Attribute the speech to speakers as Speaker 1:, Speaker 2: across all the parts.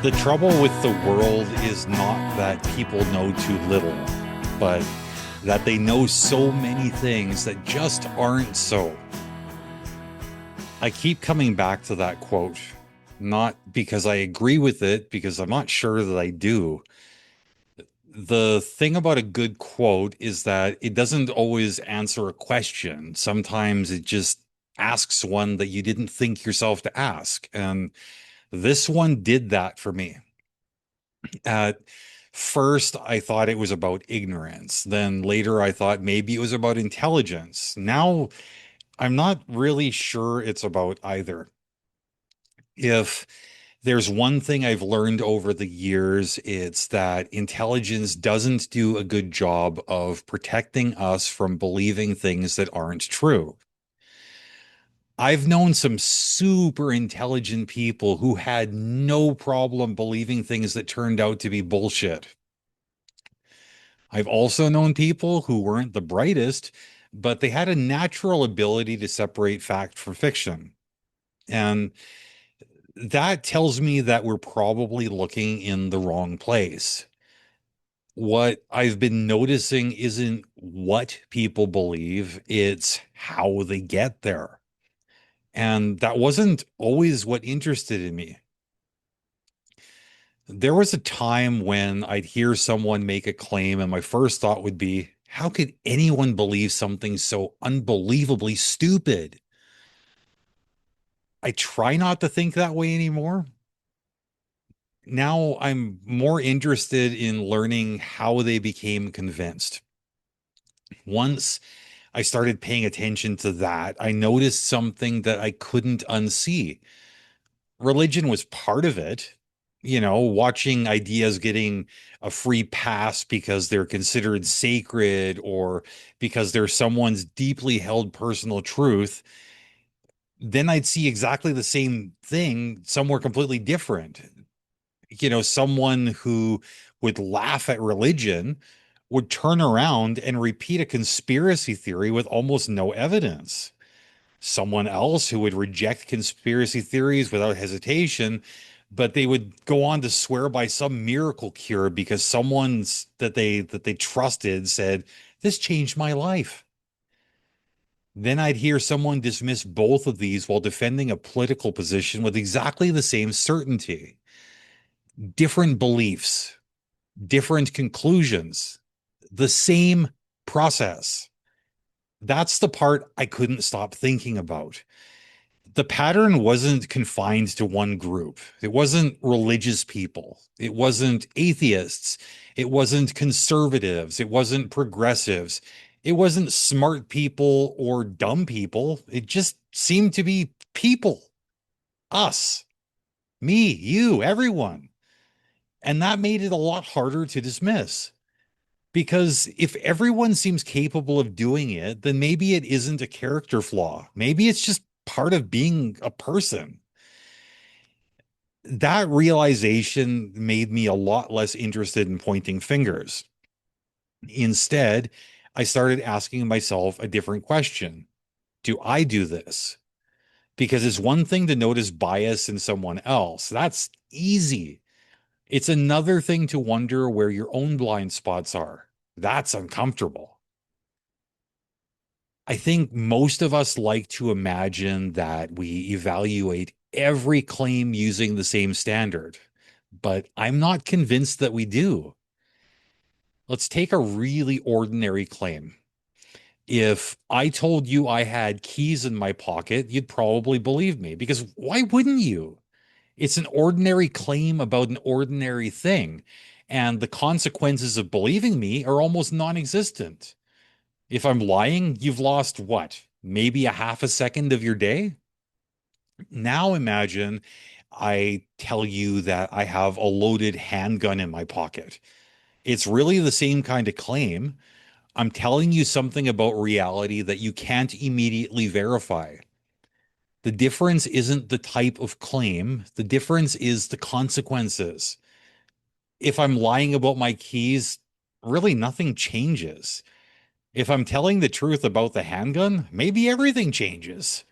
Speaker 1: The trouble with the world is not that people know too little, but that they know so many things that just aren't so. I keep coming back to that quote, not because I agree with it, because I'm not sure that I do. The thing about a good quote is that it doesn't always answer a question. Sometimes it just asks one that you didn't think yourself to ask. And this one did that for me. At first, I thought it was about ignorance. Then later, I thought maybe it was about intelligence. Now, I'm not really sure it's about either. If there's one thing I've learned over the years, it's that intelligence doesn't do a good job of protecting us from believing things that aren't true. I've known some super intelligent people who had no problem believing things that turned out to be bullshit. I've also known people who weren't the brightest, but they had a natural ability to separate fact from fiction. And that tells me that we're probably looking in the wrong place. What I've been noticing isn't what people believe, it's how they get there. And that wasn't always what interested in me. There was a time when I'd hear someone make a claim, and my first thought would be, how could anyone believe something so unbelievably stupid? I try not to think that way anymore. Now I'm more interested in learning how they became convinced. Once I started paying attention to that, I noticed something that I couldn't unsee. Religion was part of it. Watching ideas getting a free pass because they're considered sacred or because they're someone's deeply held personal truth, then I'd see exactly the same thing somewhere completely different. Someone who would laugh at religion would turn around and repeat a conspiracy theory with almost no evidence. Someone else who would reject conspiracy theories without hesitation, but they would go on to swear by some miracle cure because someone's that they trusted said, "This changed my life." Then I'd hear someone dismiss both of these while defending a political position with exactly the same certainty. Different beliefs, different conclusions, the same process. That's the part I couldn't stop thinking about. The pattern wasn't confined to one group. It wasn't religious people. It wasn't atheists. It wasn't conservatives. It wasn't progressives. It wasn't smart people or dumb people. It just seemed to be people, us, me, you, everyone. And that made it a lot harder to dismiss. Because if everyone seems capable of doing it, then maybe it isn't a character flaw. Maybe it's just part of being a person. That realization made me a lot less interested in pointing fingers. Instead, I started asking myself a different question. Do I do this? Because it's one thing to notice bias in someone else. That's easy. It's another thing to wonder where your own blind spots are. That's uncomfortable. I think most of us like to imagine that we evaluate every claim using the same standard, but I'm not convinced that we do. Let's take a really ordinary claim. If I told you I had keys in my pocket, you'd probably believe me because why wouldn't you? It's an ordinary claim about an ordinary thing, and the consequences of believing me are almost non-existent. If I'm lying, you've lost what? Maybe a half a second of your day? Now imagine I tell you that I have a loaded handgun in my pocket. It's really the same kind of claim. I'm telling you something about reality that you can't immediately verify. The difference isn't the type of claim, the difference is the consequences. If I'm lying about my keys, really nothing changes. If I'm telling the truth about the handgun, maybe everything changes.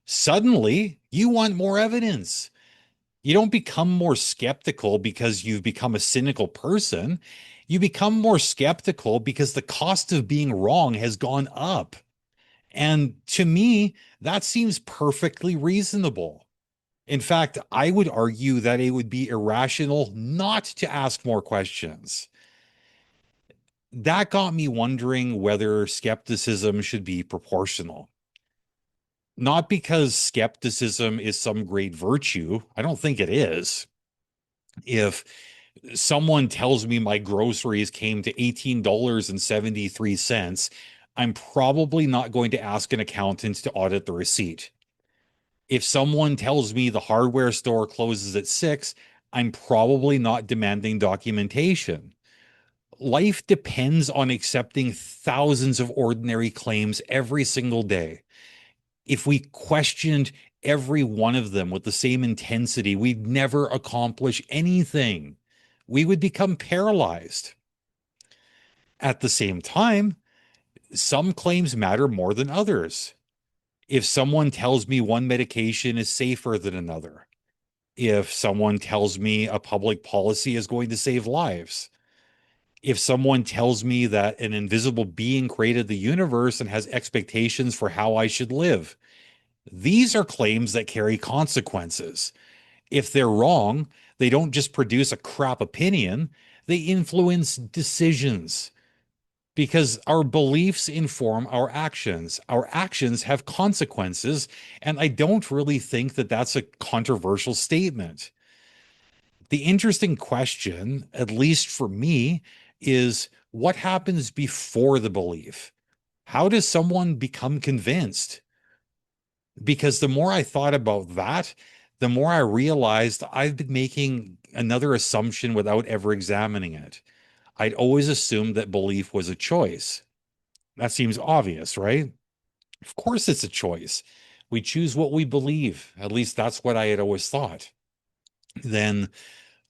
Speaker 1: Suddenly, you want more evidence. You don't become more skeptical because you've become a cynical person. You become more skeptical because the cost of being wrong has gone up. And to me, that seems perfectly reasonable. In fact, I would argue that it would be irrational not to ask more questions. That got me wondering whether skepticism should be proportional. Not because skepticism is some great virtue. I don't think it is. If someone tells me my groceries came to $18.73, I'm probably not going to ask an accountant to audit the receipt. If someone tells me the hardware store closes at 6, I'm probably not demanding documentation. Life depends on accepting thousands of ordinary claims every single day. If we questioned every one of them with the same intensity, we'd never accomplish anything. We would become paralyzed. At the same time, some claims matter more than others. If someone tells me one medication is safer than another, if someone tells me a public policy is going to save lives, if someone tells me that an invisible being created the universe and has expectations for how I should live, these are claims that carry consequences. If they're wrong, they don't just produce a crap opinion, they influence decisions because our beliefs inform our actions. Our actions have consequences, and I don't really think that that's a controversial statement. The interesting question, at least for me, is what happens before the belief? How does someone become convinced? Because the more I thought about that, the more I realized I've been making another assumption without ever examining it. I'd always assumed that belief was a choice. That seems obvious, right? Of course, it's a choice. We choose what we believe. At least that's what I had always thought. Then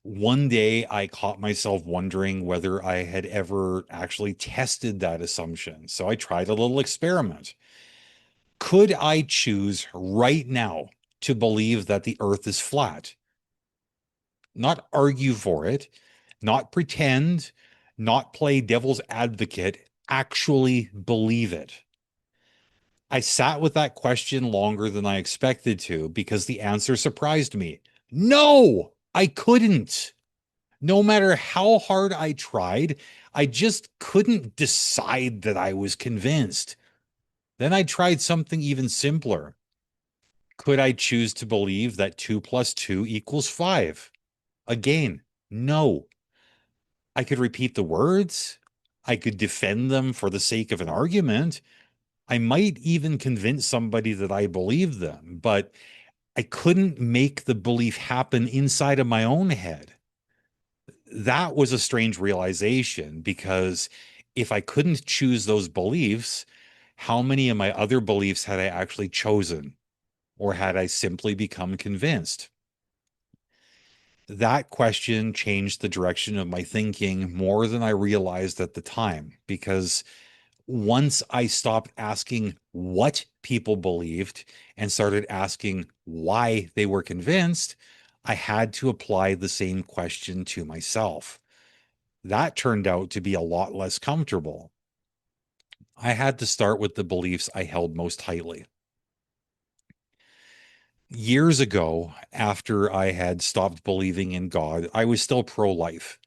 Speaker 1: one day I caught myself wondering whether I had ever actually tested that assumption. So I tried a little experiment. Could I choose right now to believe that the earth is flat? Not argue for it, not pretend, not play devil's advocate, actually believe it. I sat with that question longer than I expected to because the answer surprised me. No, I couldn't. No matter how hard I tried, I just couldn't decide that I was convinced. Then I tried something even simpler. Could I choose to believe that 2 plus 2 equals 5? Again, no. I could repeat the words. I could defend them for the sake of an argument. I might even convince somebody that I believe them, but I couldn't make the belief happen inside of my own head. That was a strange realization because if I couldn't choose those beliefs, how many of my other beliefs had I actually chosen? Or had I simply become convinced? That question changed the direction of my thinking more than I realized at the time because once I stopped asking what people believed and started asking why they were convinced, I had to apply the same question to myself. That turned out to be a lot less comfortable. I had to start with the beliefs I held most tightly. Years ago, after I had stopped believing in God, I was still pro-life.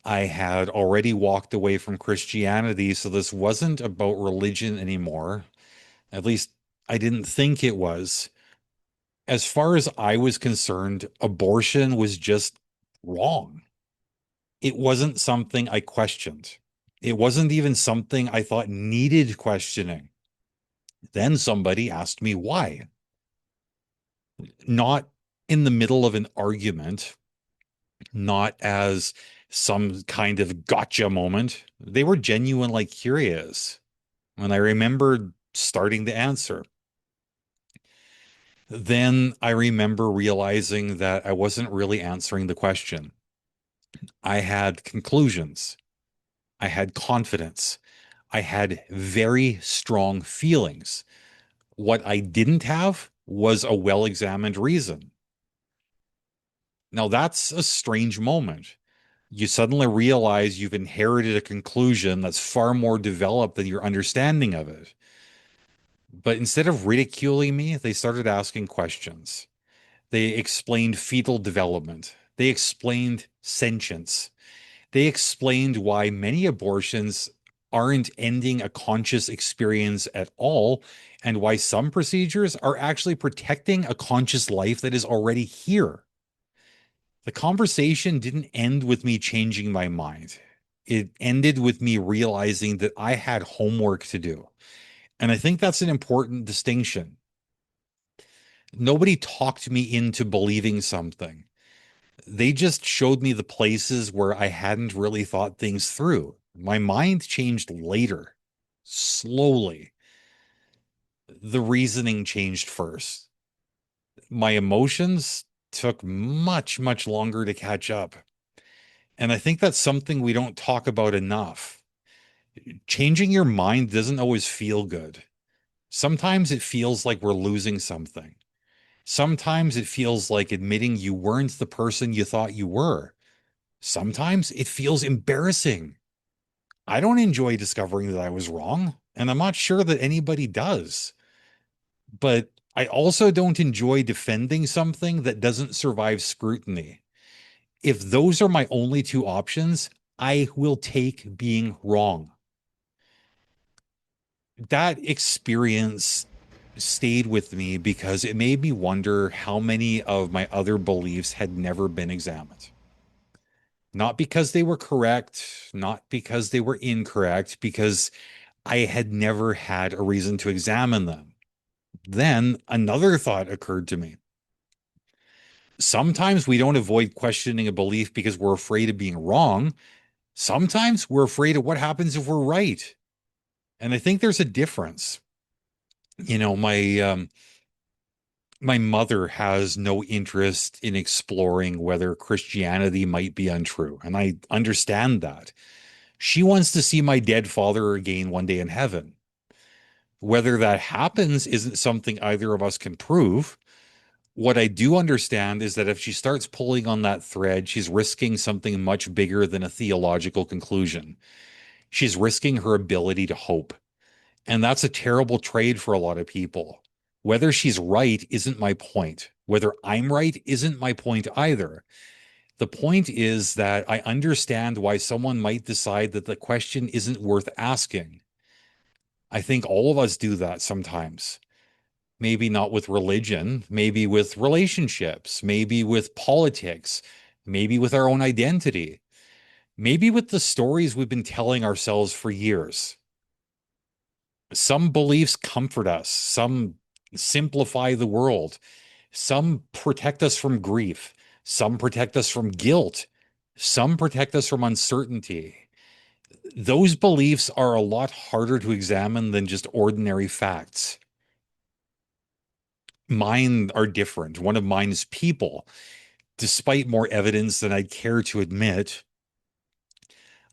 Speaker 1: I had already walked away from Christianity, so this wasn't about religion anymore. At least I didn't think it was. As far as I was concerned, abortion was just wrong. It wasn't something I questioned. It wasn't even something I thought needed questioning. Then somebody asked me why. Not in the middle of an argument, not as some kind of gotcha moment. They were genuinely curious. And I remembered starting to answer. Then I remember realizing that I wasn't really answering the question. I had conclusions. I had confidence. I had very strong feelings. What I didn't have was a well-examined reason. Now, that's a strange moment. You suddenly realize you've inherited a conclusion that's far more developed than your understanding of it. But instead of ridiculing me, they started asking questions. They explained fetal development. They explained sentience. They explained why many abortions aren't ending a conscious experience at all, and why some procedures are actually protecting a conscious life that is already here. The conversation didn't end with me changing my mind. It ended with me realizing that I had homework to do. And I think that's an important distinction. Nobody talked me into believing something. They just showed me the places where I hadn't really thought things through. My mind changed later, slowly. The reasoning changed first. My emotions took much, much longer to catch up. And I think that's something we don't talk about enough. Changing your mind doesn't always feel good. Sometimes it feels like we're losing something. Sometimes it feels like admitting you weren't the person you thought you were. Sometimes it feels embarrassing. I don't enjoy discovering that I was wrong, and I'm not sure that anybody does. But I also don't enjoy defending something that doesn't survive scrutiny. If those are my only two options, I will take being wrong. That experience stayed with me because it made me wonder how many of my other beliefs had never been examined. Not because they were correct, not because they were incorrect, because I had never had a reason to examine them. Then another thought occurred to me. Sometimes we don't avoid questioning a belief because we're afraid of being wrong. Sometimes we're afraid of what happens if we're right. And I think there's a difference. You know, my mother has no interest in exploring whether Christianity might be untrue, and I understand that. She wants to see my dead father again one day in heaven. Whether that happens isn't something either of us can prove. What I do understand is that if she starts pulling on that thread, she's risking something much bigger than a theological conclusion. She's risking her ability to hope. And that's a terrible trade for a lot of people. Whether she's right isn't my point. Whether I'm right isn't my point either. The point is that I understand why someone might decide that the question isn't worth asking. I think all of us do that sometimes. Maybe not with religion, maybe with relationships, maybe with politics, maybe with our own identity, maybe with the stories we've been telling ourselves for years. Some beliefs comfort us, some simplify the world, some protect us from grief, some protect us from guilt, some protect us from uncertainty. Those beliefs are a lot harder to examine than just ordinary facts. Mine are different. One of mine is people. Despite more evidence than I'd care to admit,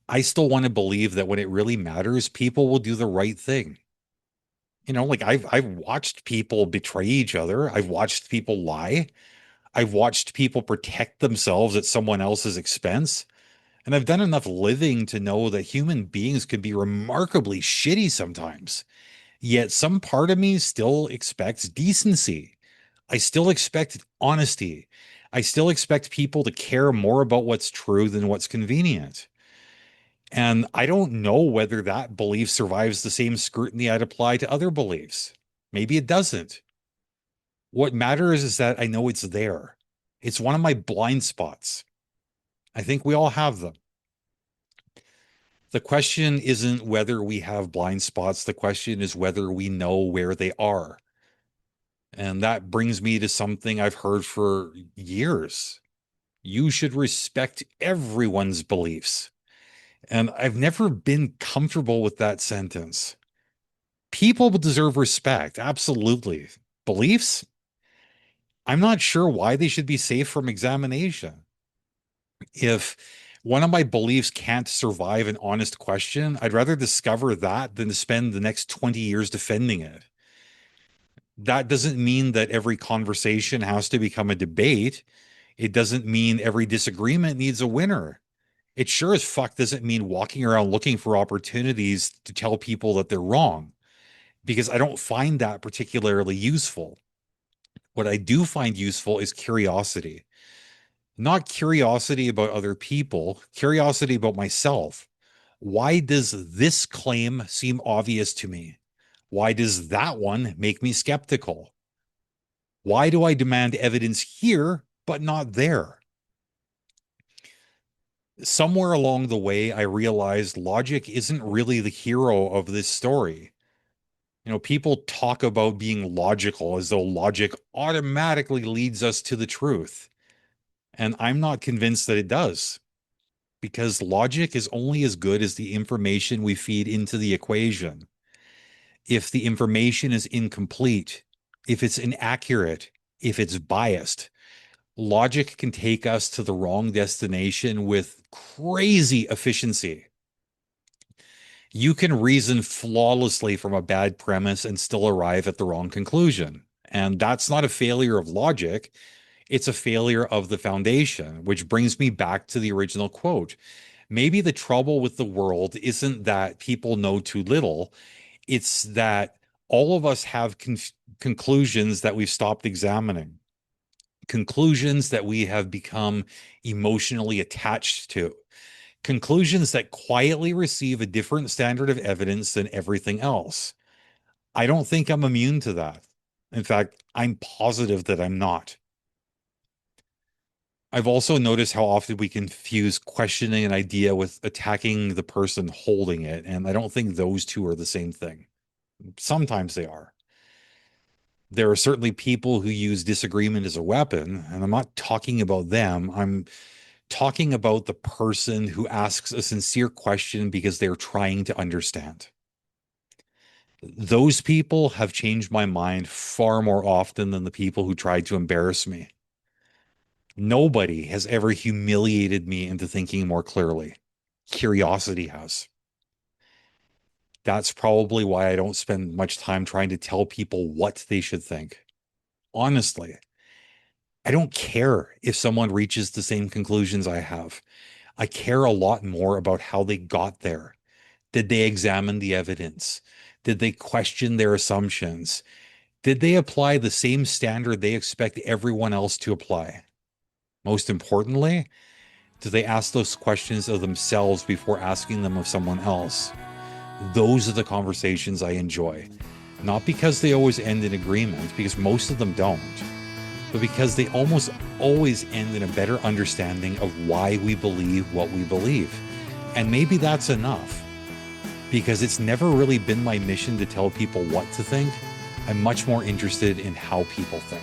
Speaker 1: I still want to believe that when it really matters, people will do the right thing. Like I've watched people betray each other. I've watched people lie. I've watched people protect themselves at someone else's expense. And I've done enough living to know that human beings can be remarkably shitty sometimes. Yet some part of me still expects decency. I still expect honesty. I still expect people to care more about what's true than what's convenient. And I don't know whether that belief survives the same scrutiny I'd apply to other beliefs. Maybe it doesn't. What matters is that I know it's there. It's one of my blind spots. I think we all have them. The question isn't whether we have blind spots. The question is whether we know where they are. And that brings me to something I've heard for years. You should respect everyone's beliefs. And I've never been comfortable with that sentence. People deserve respect, absolutely. Beliefs? I'm not sure why they should be safe from examination. If one of my beliefs can't survive an honest question, I'd rather discover that than to spend the next 20 years defending it. That doesn't mean that every conversation has to become a debate. It doesn't mean every disagreement needs a winner. It sure as fuck doesn't mean walking around looking for opportunities to tell people that they're wrong, because I don't find that particularly useful. What I do find useful is curiosity, not curiosity about other people, curiosity about myself. Why does this claim seem obvious to me? Why does that one make me skeptical? Why do I demand evidence here, but not there? Somewhere along the way, I realized logic isn't really the hero of this story. People talk about being logical as though logic automatically leads us to the truth. And I'm not convinced that it does, because logic is only as good as the information we feed into the equation. If the information is incomplete, if it's inaccurate, if it's biased, logic can take us to the wrong destination with crazy efficiency. You can reason flawlessly from a bad premise and still arrive at the wrong conclusion. And that's not a failure of logic, it's a failure of the foundation, which brings me back to the original quote. Maybe the trouble with the world isn't that people know too little, it's that all of us have conclusions that we've stopped examining, conclusions that we have become emotionally attached to, conclusions that quietly receive a different standard of evidence than everything else. I don't think I'm immune to that. In fact, I'm positive that I'm not. I've also noticed how often we confuse questioning an idea with attacking the person holding it, and I don't think those two are the same thing. Sometimes they are. There are certainly people who use disagreement as a weapon, and I'm not talking about them. I'm talking about the person who asks a sincere question because they're trying to understand. Those people have changed my mind far more often than the people who tried to embarrass me. Nobody has ever humiliated me into thinking more clearly. Curiosity has. That's probably why I don't spend much time trying to tell people what they should think. Honestly, I don't care if someone reaches the same conclusions I have. I care a lot more about how they got there. Did they examine the evidence? Did they question their assumptions? Did they apply the same standard they expect everyone else to apply? Most importantly, do they ask those questions of themselves before asking them of someone else? Those are the conversations I enjoy. Not because they always end in agreement, because most of them don't, but because they almost always end in a better understanding of why we believe what we believe. And maybe that's enough, because it's never really been my mission to tell people what to think. I'm much more interested in how people think.